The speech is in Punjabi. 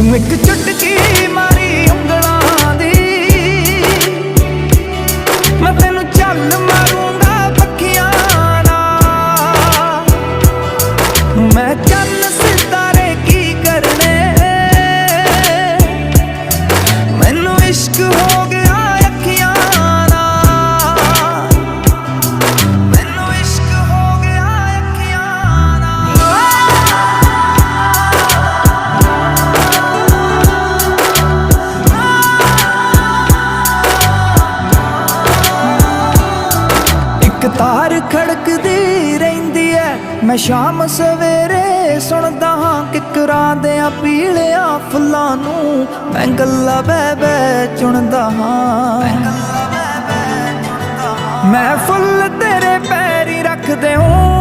ਤੂੰ ਇੱਕ ਚੁਟਕੀ ਮਾਰੀ ਉਂਗਲਾਂ ਦੀ, ਮੈਂ ਤੈਨੂੰ ਚੱਲ ਮਾਰੂੰਗਾ ਪੱਖੀਆਂ ਨਾਲ। ਮੈਂ ਚੰਨ ਸਿਤਾਰੇ ਕੀ ਕਰਨੇ, ਮੈਨੂੰ ਇਸ਼ਕ ਹੋ ਗਿਆ ਅੱਖੀਆਂ ਨਾਲ, ਮੈਨੂੰ ਇਸ਼ਕ ਹੋ ਗਿਆ ਅੱਖੀਆਂ ਨਾਲ। ਇੱਕ ਤਾਰ ਖੜਕਦੀ ਰਹਿੰਦੀ ਐ, ਮੈਂ ਸ਼ਾਮ ਸਵੇਰੇ ਸੁਣਦਾ ਹਾਂ ਕਿਕਰਾਂ ਦੇ ਪੀਲਿਆਂ ਫੁੱਲਾਂ ਨੂੰ, ਮੈਂ ਗੱਲਾਂ ਬਹਿ ਬਹਿ ਚੁਣਦਾ ਹਾਂ। ਮੈਂ ਫੁੱਲ ਤੇਰੇ ਪੈਰੀ ਰੱਖ ਦਿਉਂ,